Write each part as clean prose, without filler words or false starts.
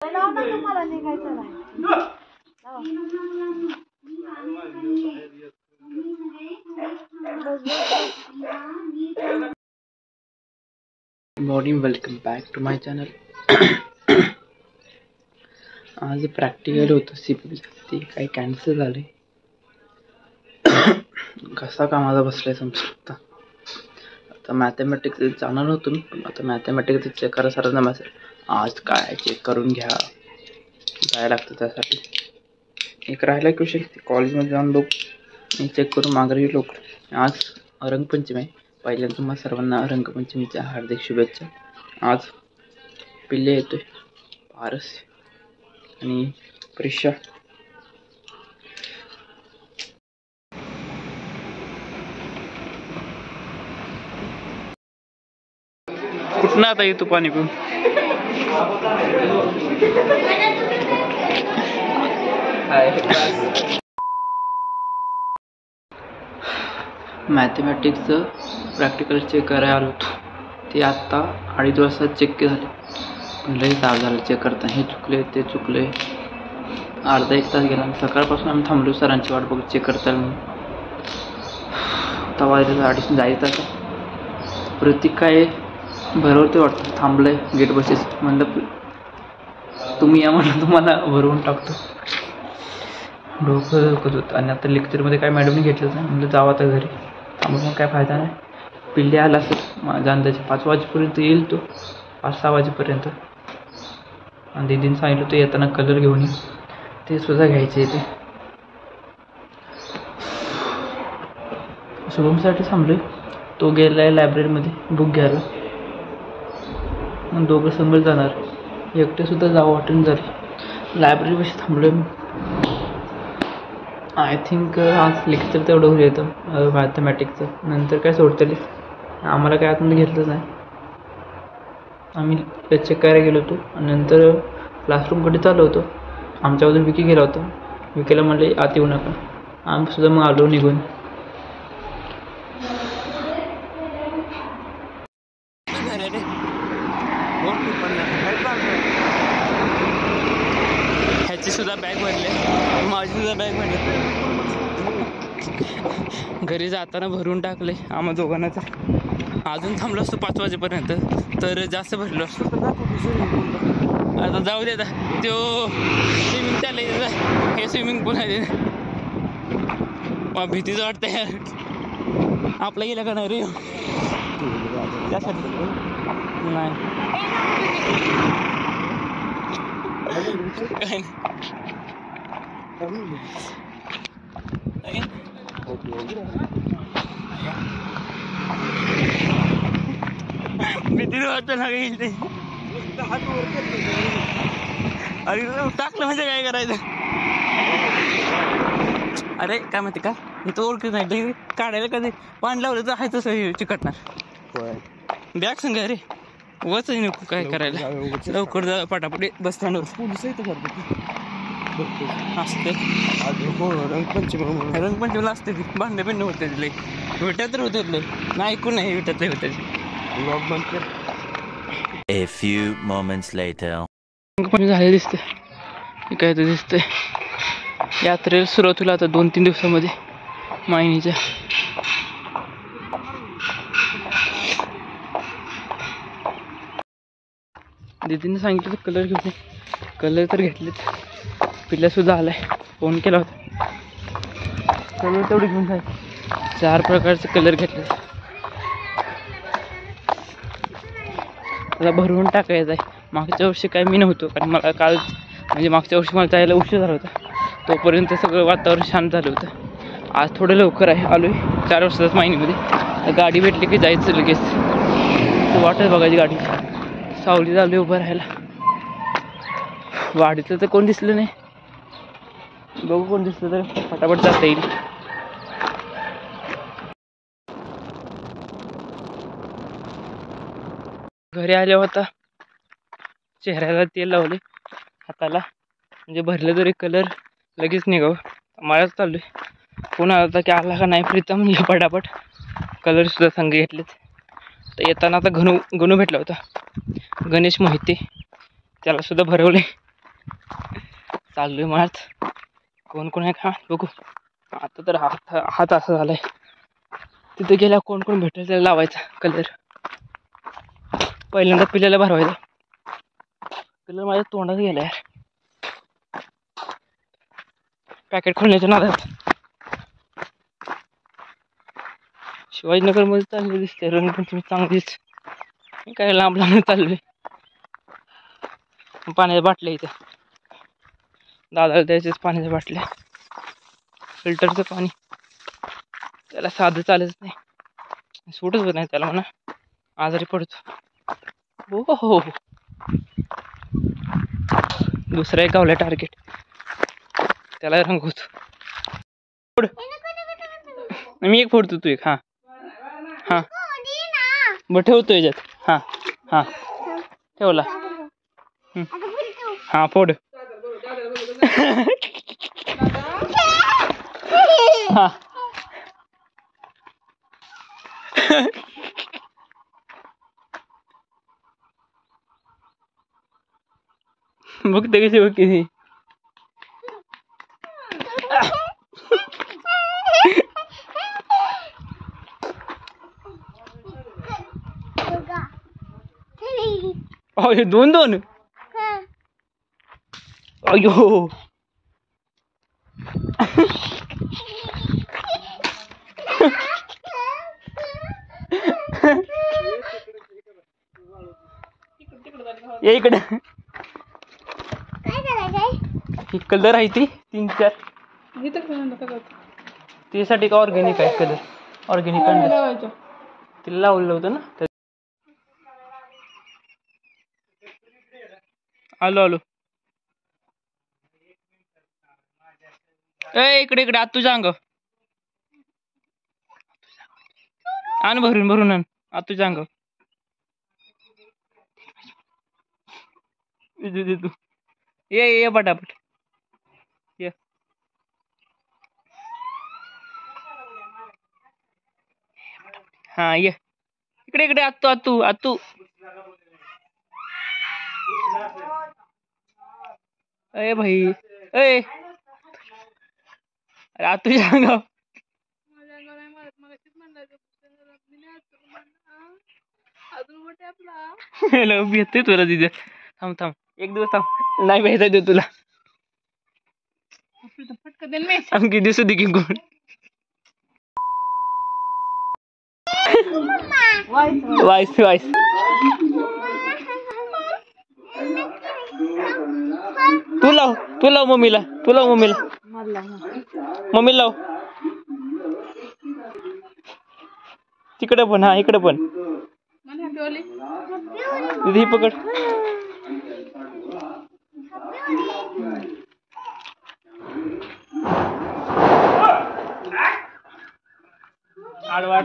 तुम्हाला निघायचं नाही. Morning, welcome back to my channel. आज प्रॅक्टिकल होतं CPP, ते काही कॅन्सल झाले. कसा कामाला बसलाय समजू शकता. आता मॅथमॅटिक्स जाणार होतो मी, पण आता मॅथमॅटिक्स चेक करा सरांना मेसेज, आज काय चेक करून घ्या, जायला लागतं त्यासाठी. एक राहिला क्वेश्चन, कॉलेजमध्ये जाऊन बघ मी चेक करून माघारी लवकर. आज रंगपंचमी आहे. पहिल्यांदा तुम्हाला सर्वांना रंगपंचमीच्या हार्दिक शुभेच्छा. आज पिल्ले येतोय, पारस आणि प्रिशा. कुठनं आता येतो पाणी पिऊन? मॅथमॅटिक्सचं प्रॅक्टिकल चेक करायला आलो होतो. ते आत्ता 2:30 वाजता चेक झाले, पण लई ताप झालं चेक करताना. हे चुकले ते चुकले, अर्धा एक तास गेला. सकाळपासून आम्ही थांबलो सरांची वाट बघत चेक करताना म्हणून. आता वाजले 2:30 जायचं. आता प्रतीक काय भरवते वाटतं, थांबलंय गेट बसेस. म्हणलं तुम्ही या, म्हणलं तुम्हाला भरवून टाकतो. डोकं दुखत होतं. आणि आता लेक्चरमध्ये काय मॅडमने घेतलं नाही. म्हणलं जावं आता घरी, थांबून काय फायदा नाही. पिल्ले आला असेल माझ्या अंदाजे 5 वाजेपर्यंत येईल तो, 5-6 वाजेपर्यंत. आणि दीदीने सांगितलं तो येताना कलर घेऊन ये, ते सुद्धा घ्यायचे ते. शुभमसाठी थांबलोय, तो गेलाय लायब्ररीमध्ये बुक घ्यायला. मग दोघं समोर जाणार, एकटे सुद्धा जावं वाटून झाले. लायब्ररीपाशी थांबलोय मी. आय थिंक आज लेक्चर तेवढं होईल येतं मॅथमॅटिक्सचं, नंतर काय सोडतले. आम्हाला काय आतमध्ये घेतलंच नाही. आम्ही चेक करायला गेलो होतो आणि नंतर क्लासरूमकडे चाललो होतो. आमच्याबद्दल विकी गेला होता. विकीला म्हणले आत येऊ नका. आम्ही सुद्धा मग आलो निघून. ह्याची सुद्धा बॅग भरले, माझी सुद्धा बॅग भरली. घरी जाताना भरून टाकले आम्हा दोघांना. तर अजून थांबलो असतो 5 वाजेपर्यंत तर जास्त भरलो असतो. आता जाऊ दे. आता तो स्विमिंग चाललंय, हे स्विमिंग पूल आहे. भीतीच वाटतंय यार, आपला गेला का नाही रे त्यासाठी. नाही काय नाही, भीतीच वाटतं ना काही ते. अरे टाकलं म्हणजे काय करायचं. अरे काय माहिती का, इथं ओळखत नाही काढायला. कधी पाणी लावलं तर आहे तसं चिकटणार. बॅग संग रे वच नको काय करायला. लवकर जा पटापट बस स्टँडवर. पोलीस असते रंगपंचमीला असते ती. भांडे पिंड होते तिला विट्यात तर होते नाही, ऐकून नाही विट्यातले होते. A few moments later. Rangpanchami झाले दिसते, काय तर दिसते. यात्रेला सुरुवात होईल आता 2-3 दिवसामध्ये मायनीच्या. दीदीने सांगितलं तर कलर घेऊ. कलर तर घेतलेत. पिल्लासुद्धा आलाय, फोन केला होता. कलर तेवढे घेऊन जाय. 4 प्रकारचे कलर घेतले. त्याला भरवून टाकायचं आहे. मागच्या वर्षी काय मी नव्हतो, कारण मला काल म्हणजे मागच्या वर्षी मला जायला उशीर झाला होता. तोपर्यंत सगळं वातावरण शांत झालं होतं. आज थोडं लवकर आहे, आलोय 4 वाजताच माहिनीमध्ये. गाडी भेटली की जायचं लगेच. वाटच बघायची गाडी. सावली झाली उभं राहायला. वाडीतलं तर कोण दिसलं नाही, बघू कोण दिसलं तर फटाफट जाता येईल. घरी आल्या होता, चेहऱ्याला तेल लावले, हाताला म्हणजे भरले तरी कलर लगेच निघावं. मलाच चाललोय. कोण आला होता की आला का नाही प्रीतम, ये पटापट. कलर सुद्धा संघ घेतलेत. तर येताना आता गणू भेटला होता, गणेश मोहिते. त्याला सुद्धा भरवले. चाललोय मळ्यात. कोण कोण आहे का बघू. आता तर हात असा झालाय. तिथे गेल्या कोण कोण भेटेल त्याला लावायचा कलर. पहिल्यांदा पिल्याला भरवायचा. कलर माझ्या तोंडात गेला यार. पॅकेट खोलण्याच्या नादात. शिवाजीनगर मध्ये चालले दिसते रंगपंचमी चांगलीच. काय लांब लांब चाललोय. पाण्याच्या बाटल्या इथे दादाला द्यायचेच पाण्याच्या बाटल्या. फिल्टरचं पाणी त्याला साधं चालत नाही. सूटच होत नाही त्याला म्हणा. आजारी पडतो. हो दुसरा एक गावला टार्गेट. त्याला रंगवतो. मी एक फोडतो तू एक. हा हा बरं ठेवतो याच्यात. हा हा ठेवला. हा फोड. हा बघते कशी बघ किती. दोन दोन अयो. ये इकडे. कलर आहे ती 3-4 त्यासाठी का ऑर्गॅनिक आहे कलर. ऑर्गॅनिक तिला लावलेलं होतं ना. आलो इकडे आत तुझ्या अंग आण भरून आण. आत तुझ्या अंग तू ये पटापट ये. हा ये इकडे आतू. अरे भाई अरे आतू सांगा. भेटते तुला तिथे. थांब एक दिवस थांब. नाही भेटायचं तुला. किती दिवस दे की कोण. वाईस तू लाव मम्मीला. मम्मीला लाव. तिकडे पण. हा इकडे पण. ही पकड. आडवा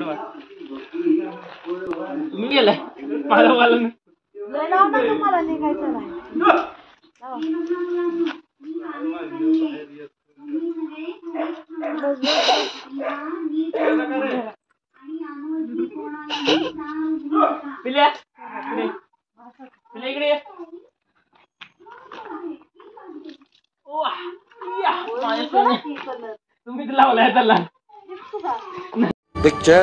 मी गेलाय मला मला निघायचं नाही. पिल्या इकडे ये. तुम्ही लावलाय त्याला. पिक्चर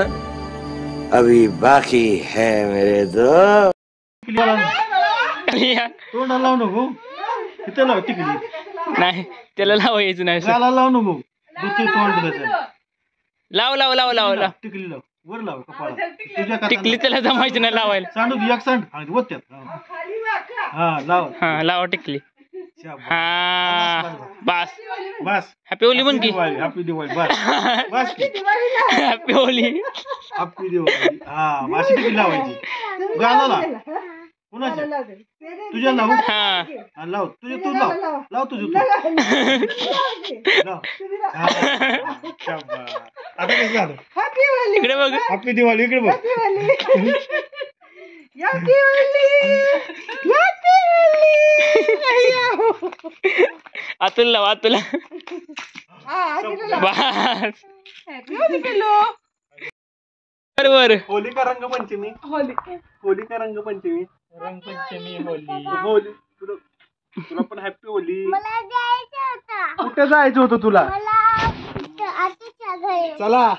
अभी बाकी है मेरे दोस्त. तोंडाला लावू नको. तिथे लाव टिकली. नाही त्याला लावायचं नाही. गाला लावू नको. दुसरी तोंड त्याचं. लाव टिकली लाव. वर लाव कपाळा. तुझ्या टिकली त्याला जमायची नाही लावायला. सांडू दे एक सांड. हा वत्यात. हा लाव. हा लावा टिकली. हा बस हॅपी होली म्हण की. हॅपी दिवाळी. बस हॅपी होली. हॅपी दिवाळी. हा माशी टिकली लावायची. गाला कुणाच्या तुझ्या लावू. हा लाव तुझे तू लाव तुझे तू लाव. आता कसं झालं. इकडे बघ. हॅपी दिवाळी. इकडे बघ. आतुल लाव. बस बरोबर. होलिका रंगपंचमी. होलिका रंगपंचमी. होली तुला पण हॅपी होली. मला जायचं होतं. कुठे जायचं होतं तुला? मला आत्याच्या घरी. चला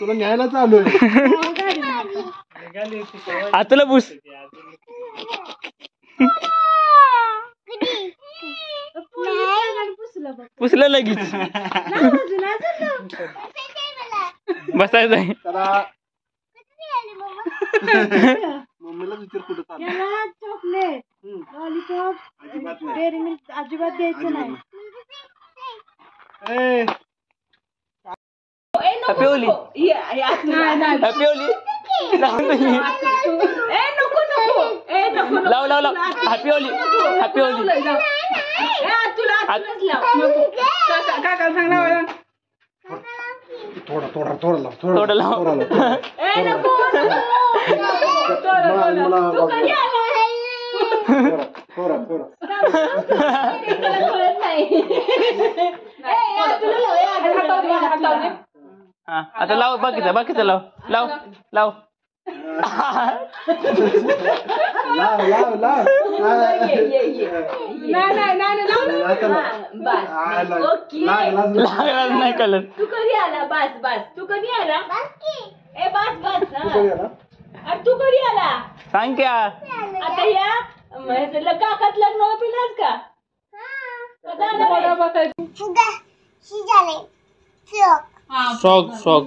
तुला न्यायला चालू आतला पुस. पुसलं लगेच. बसायचं आहे. मम्मीला विचार कुठं चालू. त्याला चॉकलेट लॉलीपॉप अजिबात नाही. डेअरी मिल्क अजिबात द्यायचं नाही. ए, हॅपी होली. Happy Holy. लाव लाव लाव. Happy Holy. Happy Holy. थोडा थोडा थोडा लाव थोडं लाव. थोडा थोडा. हा आता लाव. बाकीचं लाव. लाव लाव. लाव लाव लाव. लागलाच नाही कलर. तू कधी आला? बस बस. तू कधी आला? ए बस बस. अरे तू कधी आला? सांग क्या. आता या काकात लग्न पिलास का? Frog frog.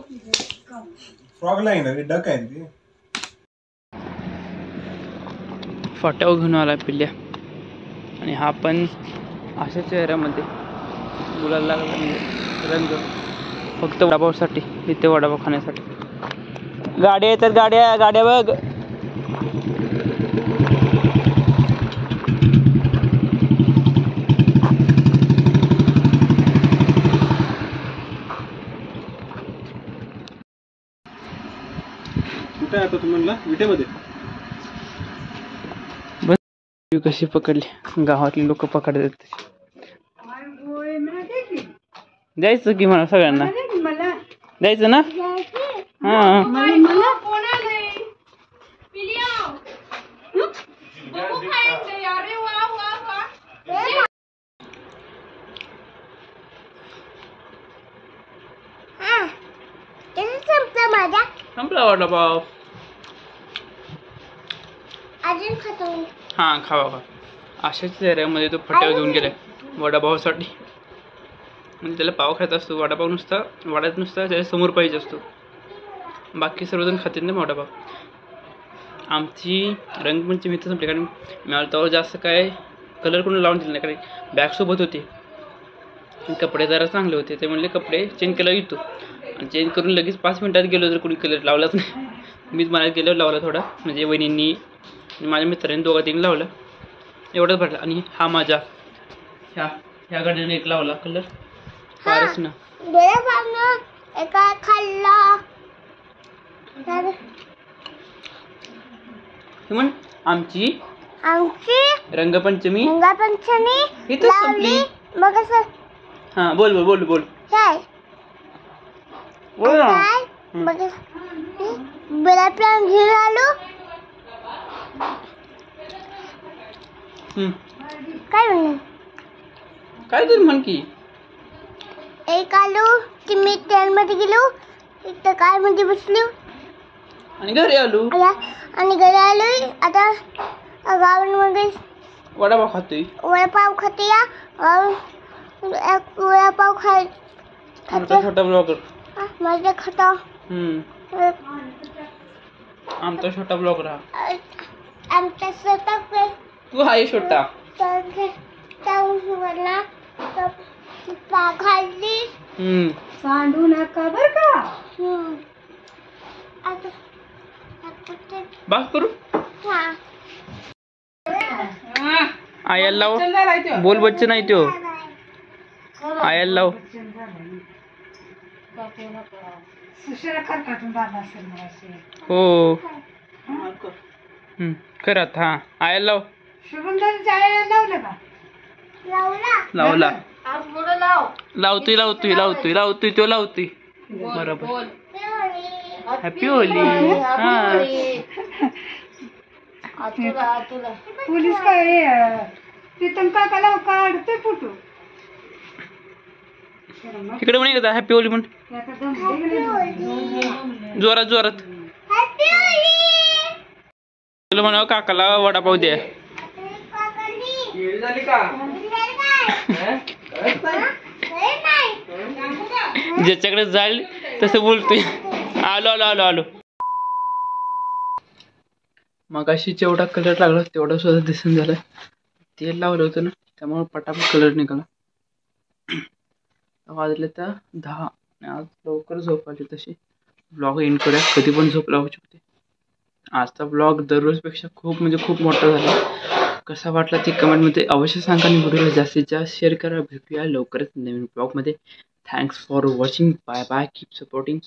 Frog line duck आहे ती. फटाव घेऊन आला पिल्ल्या. आणि हा पण अशा चेहऱ्यामध्ये बोलायला लागला म्हणजे रंग फक्त वडापावसाठी. इथे वडापाव खाण्यासाठी. गाड्या येतात. गाड्या बघ. कुठे आता तू म्हणला? विटेमध्ये. कशी पकडली. गावातले लोक पकडतात. द्यायचं की मला सगळ्यांना. द्यायचं ना. हा संपला वडापाव. अजून खातो. हा खावा. अशाच चेहऱ्यामध्ये तो फट्यावर घेऊन गेलाय वडापावसाठी. म्हणजे त्याला पाव खायचा असतो. वडापाव नुसता वड्यात नुसता त्याच्या समोर पाहिजे असतो. बाकी सर्वजण खातील ना वडापाव. आमची रंगपंचमी इथं संपली. कारण मला तर जास्त काय कलर कोणी लावून दिले नाही. कारण बॅगसोबत होते. कपडे जरा चांगले होते. ते म्हणले कपडे चेंज केला येतो. आणि चेंज करून लगेच 5 मिनिटात गेलो तर कोणी कलर लावलाच नाही. मीच मला गेल्यावर लावला थोडा. म्हणजे वहिनींनी आणि माझ्या मित्रांनी 2-3 लावलं. एवढंच भरलं. आणि हा माझ्या ह्या गाडीने एक लावला कलर. फारच ना. एका खाल्ला. म्हण आमची रंगपंचमी इथंच संपली. मग असं हा बोल काय बोल ना. मग गुलाबजाम घेऊन आलो. काय म्हणू? काय तरी म्हण की. एक आलो की मी ट्रेनमध्ये गेलो. इथं काय मध्ये बसलो आणि घरी आलो. आणि घरी आलो. आता गावामध्ये वडापाव खातोय. वडापाव खाते. वडापाव आमचा छोटा ब्लॉगर. माझा खाता. आमचा छोटा ब्लॉगर हा. आमचा स्वतः तू आहे छोटा. खाल्ली. सांडू नका बर का. बास करू. आयाला लाव. बोल बच्चे नाही तो. आयाला लाव. हो करत. हा आयाला लाव. लावला. लावतोय तो लावतोय. बरोबर. Happy Holy. हा पोलीस काय इकडे म्हणे का हॅपी होली म्हण जोरात जोरात तुला म्हणा काकाला वडापाव द्या ज्याच्याकडे जाईल तसं बोलतोय आलो आलो आलो आलो मग अशी जेवढा कलर लागला तेवढा सुद्धा दिसून झाला तेल लावलं होतं ना त्यामुळे पटापट कलर निघाला वाजले तर 10 आज लवकर झोप आली तशी ब्लॉग एंड करूया कधी पण झोप लागू शकते आजचा ब्लॉग दररोजपेक्षा खूप म्हणजे खूप मोठा झाला कसा वाटला ते कमेंटमध्ये अवश्य सांगा आणि व्हिडिओला जास्तीत जास्त शेअर करा भेटूया लवकरच नवीन ब्लॉगमध्ये thanks for watching bye bye keep supporting